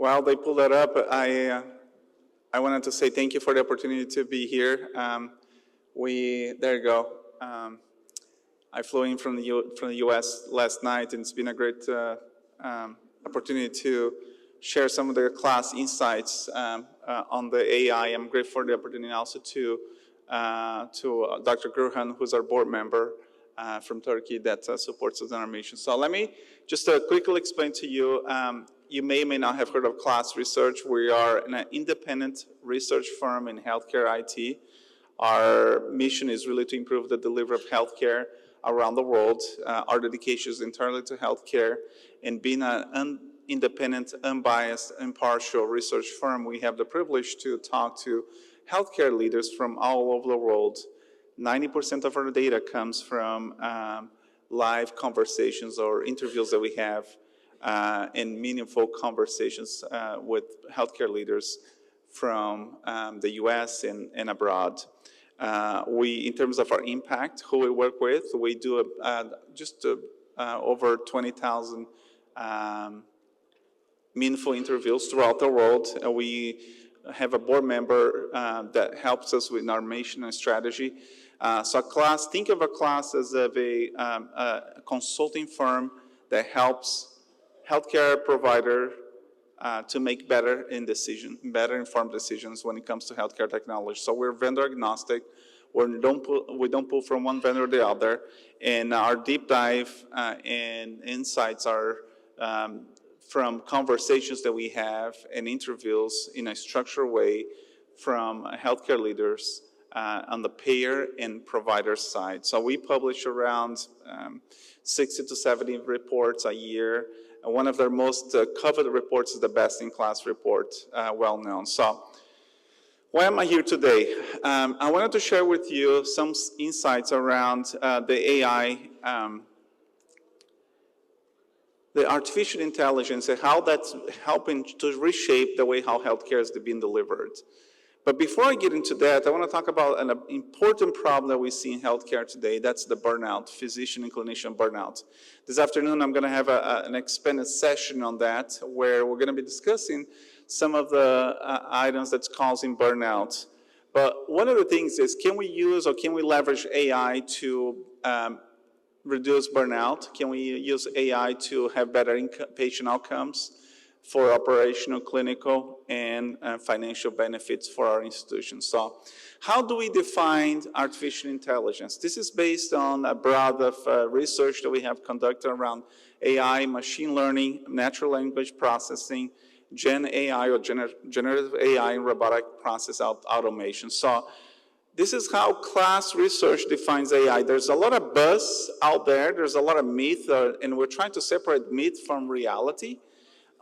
While they pull that up, I wanted to say thank you for the opportunity to be here. There you go. I flew in from the U.S. last night, and it's been a great opportunity to share some of the KLAS insights on the AI. I'm grateful for the opportunity also to Dr. Gurhan, who's our board member from Turkey that supports us in our mission. So let me just quickly explain to you. You may or may not have heard of KLAS Research. We are an independent research firm in healthcare IT. Our mission is really to improve the delivery of healthcare around the world. Our dedication is entirely to healthcare, and being an independent, unbiased, impartial research firm, we have the privilege to talk to healthcare leaders from all over the world. 90% of our data comes from live conversations or interviews that we have and meaningful conversations with healthcare leaders from the US and abroad. In terms of our impact, who we work with, we do over 20,000 meaningful interviews throughout the world. We have a board member that helps us with our mission and strategy. So KLAS, think of a KLAS as a consulting firm that helps healthcare provider to make better informed decisions when it comes to healthcare technology. So we're vendor agnostic. We don't pull from one vendor or the other. And our deep dive and insights are from conversations that we have and interviews in a structured way from healthcare leaders on the payer and provider side. So we publish around 60 to 70 reports a year. One of their most coveted reports is the best-in-class report, well known. So why am I here today? I wanted to share with you some insights around the AI, the artificial intelligence, and how that's helping to reshape the way how healthcare is being delivered. But before I get into that, I want to talk about an important problem that we see in healthcare today. That's the burnout, physician and clinician burnout. This afternoon, I'm going to have an expanded session on that, where we're going to be discussing some of the items that's causing burnout. But one of the things is, can we use or can we leverage AI to reduce burnout? Can we use AI to have better patient outcomes for operational, clinical, and financial benefits for our institutions? So how do we define artificial intelligence? This is based on a breadth of research that we have conducted around AI, machine learning, natural language processing, Gen AI or generative AI, and robotic process automation. So this is how KLAS Research defines AI. There's a lot of buzz out there. There's a lot of myth, and we're trying to separate myth from reality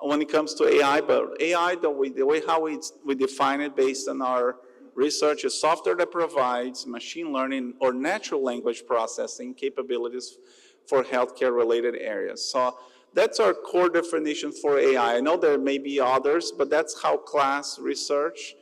when it comes to AI. But AI, the way how we define it based on our research, is software that provides machine learning or natural language processing capabilities for healthcare-related areas. So that's our core definition for AI. I know there may be others, but that's how KLAS Research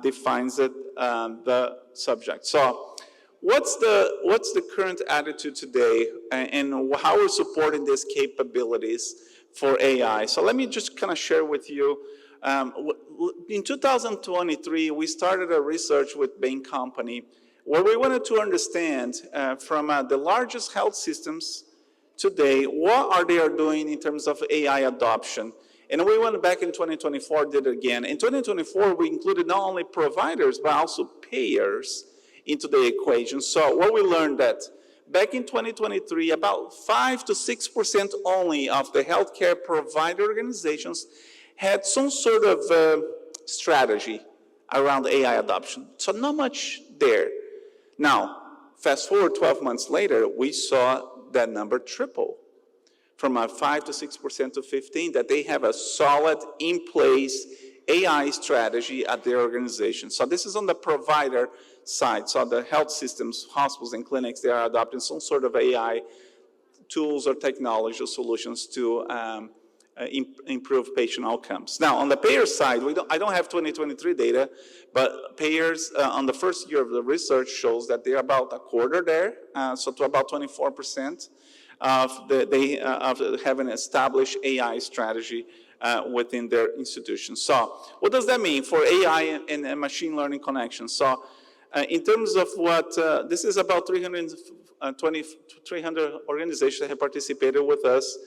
defines it, the subject. So what's the current attitude today, and how we're supporting these capabilities for AI? So let me just kind of share with you. In 2023, we started a research with Bain Company where we wanted to understand from the largest health systems today, what are they doing in terms of AI adoption? And we went back in 2024, did it again. In 2024, we included not only providers, but also payers into the equation. So what we learned that back in 2023, about 5 to 6% only of the healthcare provider organizations had some sort of strategy around AI adoption. So not much there. Now, fast forward 12 months later, we saw that number triple from 5 to 6% to 15%, that they have a solid, in-place AI strategy at their organization. So this is on the provider side. So the health systems, hospitals, and clinics, they are adopting some sort of AI tools or technology or solutions to improve patient outcomes. Now, on the payer side, I don't have 2023 data, but payers on the first year of the research shows that they're about a quarter there, so to about 24% of having an established AI strategy within their institutions. So what does that mean for AI and machine learning connections? So in terms of what, this is about 300 organizations that have participated with us.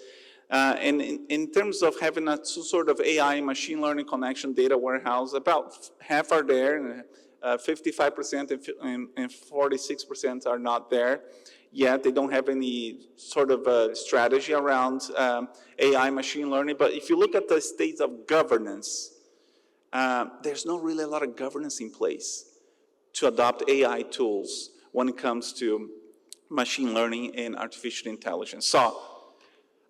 And in terms of having a sort of AI machine learning connection data warehouse, about half are there, and 55% and 46% are not there yet. They don't have any sort of strategy around AI machine learning. But if you look at the state of governance, there's not really a lot of governance in place to adopt AI tools when it comes to machine learning and artificial intelligence. So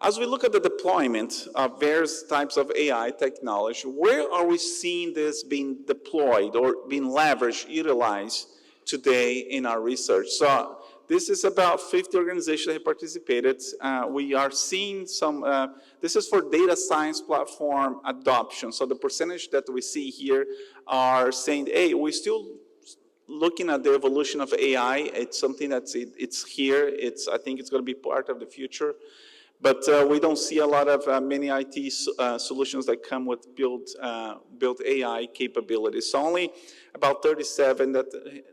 as we look at the deployment of various types of AI technology, where are we seeing this being deployed or being leveraged, utilized today in our research? So this is about 50 organizations that have participated. We are seeing some, this is for data science platform adoption. So the percentage that we see here are saying, hey, we're still looking at the evolution of AI. It's something that's, it's here. I think it's going to be part of the future. But we don't see a lot of many IT solutions that come with built AI capabilities. So only about 37 that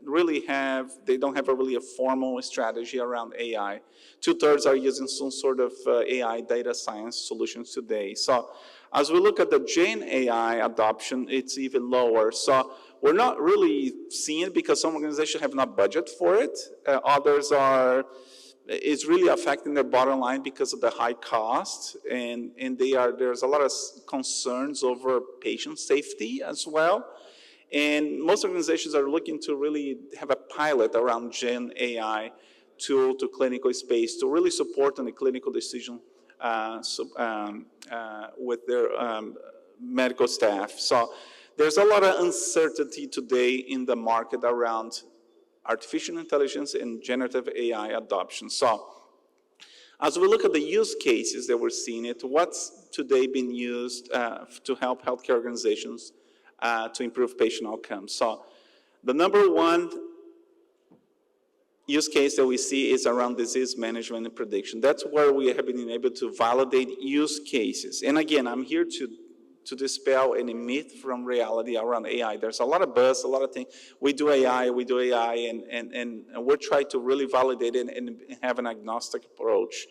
really have, they don't have really a formal strategy around AI. 2/3 are using some sort of AI data science solutions today. So as we look at the Gen AI adoption, it's even lower. So we're not really seeing it because some organizations have not budget for it. Others are, it's really affecting their bottom line because of the high cost, and there's a lot of concerns over patient safety as well. And most organizations are looking to really have a pilot around Gen AI to clinical space to really support on the clinical decision with their medical staff. So there's a lot of uncertainty today in the market around artificial intelligence and generative AI adoption. So as we look at the use cases that we're seeing it, what's today being used to help healthcare organizations to improve patient outcomes? So the number one use case that we see is around disease management and prediction. That's where we have been able to validate use cases. And again, I'm here to dispel any myth from reality around AI. There's a lot of buzz, a lot of things. We do AI, and we're trying to really validate it and have an agnostic approach.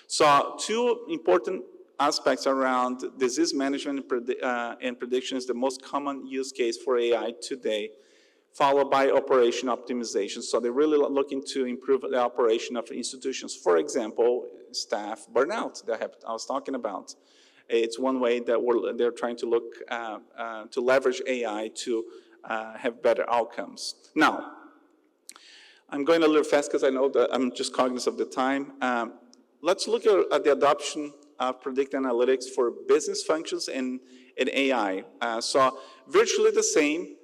So two important aspects around disease management and prediction is the most common use case for AI today, followed by operation optimization. So they're really looking to improve the operation of institutions. For example, staff burnout that I was talking about. It's one way that they're trying to look to leverage AI to have better outcomes. Now, I'm going a little fast because I know that I'm just cognizant of the time. Let's look at the adoption of predictive analytics for business functions and AI. So virtually the same.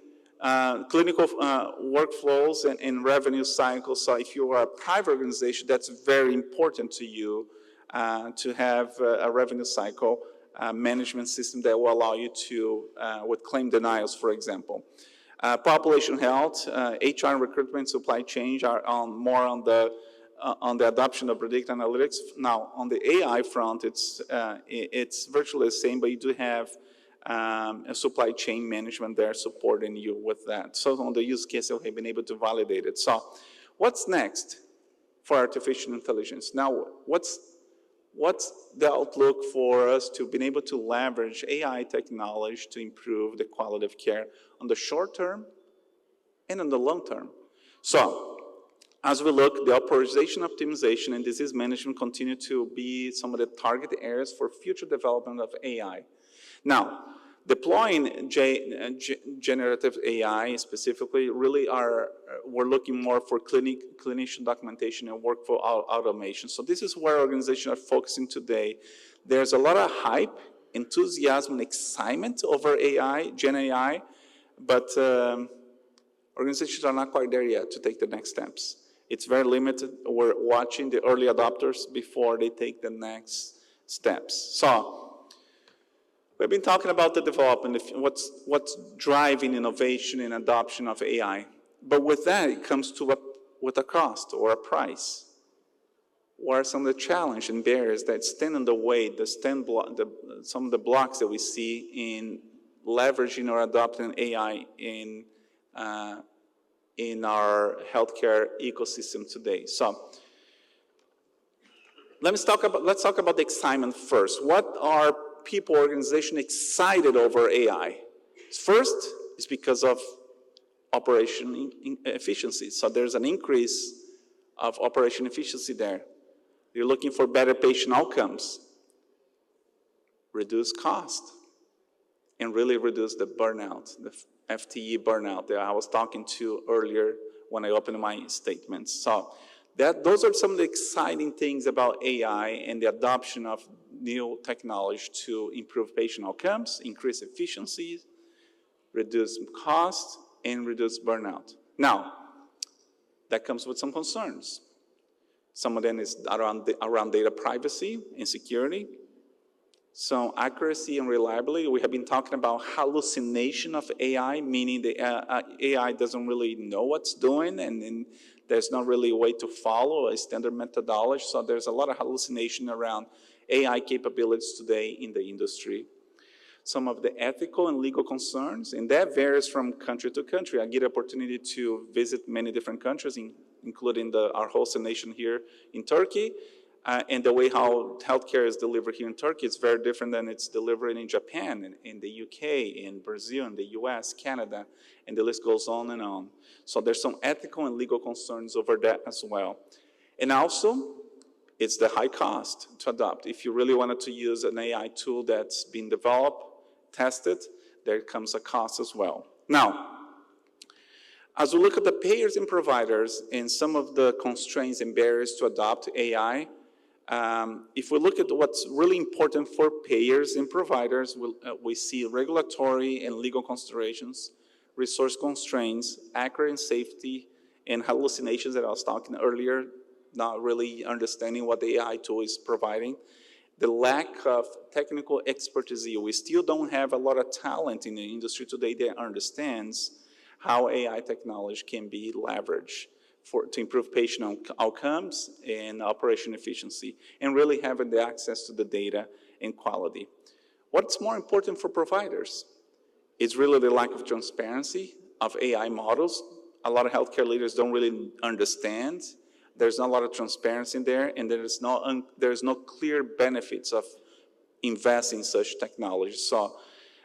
Clinical workflows and revenue cycles. So if you are a private organization, that's very important to you to have a revenue cycle management system that will allow you to, with claim denials, for example. Population health, HR and recruitment, supply chain are more on the adoption of predictive analytics. Now, on the AI front, it's virtually the same, but you do have a supply chain management there supporting you with that. So on the use case, we have been able to validate it. So what's next for artificial intelligence? Now, what's the outlook for us to be able to leverage AI technology to improve the quality of care on the short term and on the long term? So as we look, the operation optimization and disease management continue to be some of the target areas for future development of AI. Now, deploying generative AI specifically really we're looking more for clinician documentation and workflow automation. So this is where organizations are focusing today. There's a lot of hype, enthusiasm, and excitement over AI, Gen AI, but organizations are not quite there yet to take the next steps. It's very limited. We're watching the early adopters before they take the next steps. So we've been talking about the development, what's driving innovation and adoption of AI. But with that, it comes to with a cost or a price. what are some of the challenges and barriers that stand in the way, some of the blocks that we see in leveraging or adopting AI in our healthcare ecosystem today. So let's talk about the excitement first. What are people, organizations excited over AI? First is because of operation efficiency. So there's an increase of operation efficiency there. You're looking for better patient outcomes, reduce cost, and really reduce the burnout, the FTE burnout that I was talking to earlier when I opened my statements. So those are some of the exciting things about AI and the adoption of new technology to improve patient outcomes, increase efficiencies, reduce cost, and reduce burnout. Now, that comes with some concerns. Some of them is around data privacy and security. So accuracy and reliability, we have been talking about hallucination of AI, meaning the AI doesn't really know what's doing, and there's not really a way to follow a standard methodology. So there's a lot of hallucination around AI capabilities today in the industry. Some of the ethical and legal concerns, and that varies from country to country. I get an opportunity to visit many different countries, including our host nation here in Turkey, and the way how healthcare is delivered here in Turkey is very different than it's delivered in Japan, in the UK, in Brazil, in the US, Canada, and the list goes on and on. So there's some ethical and legal concerns over that as well. And also, it's the high cost to adopt. If you really wanted to use an AI tool that's been developed, tested, there comes a cost as well. Now, as we look at the payers and providers and some of the constraints and barriers to adopt AI, if we look at what's really important for payers and providers, we see regulatory and legal considerations, resource constraints, accurate safety, and hallucinations that I was talking earlier, not really understanding what the AI tool is providing. The lack of technical expertise. We still don't have a lot of talent in the industry today that understands how AI technology can be leveraged to improve patient outcomes and operation efficiency, and really having the access to the data and quality. What's more important for providers? It's really the lack of transparency of AI models. A lot of healthcare leaders don't really understand. There's not a lot of transparency in there, and there's no clear benefits of investing in such technology. So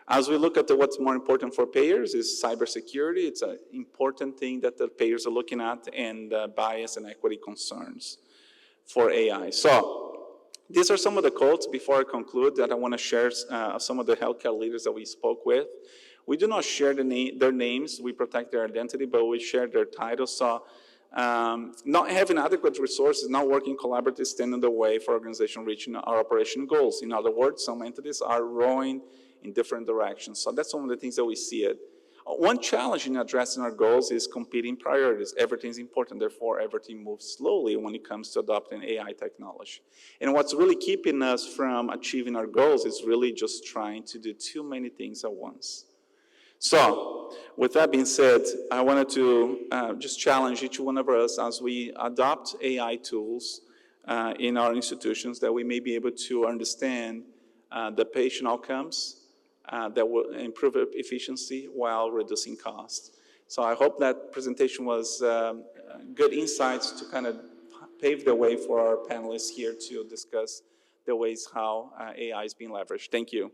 as we look at what's more important for payers is cybersecurity. It's an important thing that the payers are looking at, and bias and equity concerns for AI. So these are some of the quotes before I conclude that I want to share some of the healthcare leaders that we spoke with. We do not share their names. We protect their identity, but we share their titles. So not having adequate resources, not working collaboratively, stand in the way for organization reaching our operation goals. In other words, some entities are rowing in different directions. So that's one of the things that we see it. One challenge in addressing our goals is competing priorities. Everything's important, therefore everything moves slowly when it comes to adopting AI technology. And what's really keeping us from achieving our goals is really just trying to do too many things at once. So, with that being said, I wanted to just challenge each one of us as we adopt AI tools in our institutions that we may be able to understand the patient outcomes that will improve efficiency while reducing costs. So I hope that presentation was good insights to kind of pave the way for our panelists here to discuss the ways how AI is being leveraged. Thank you.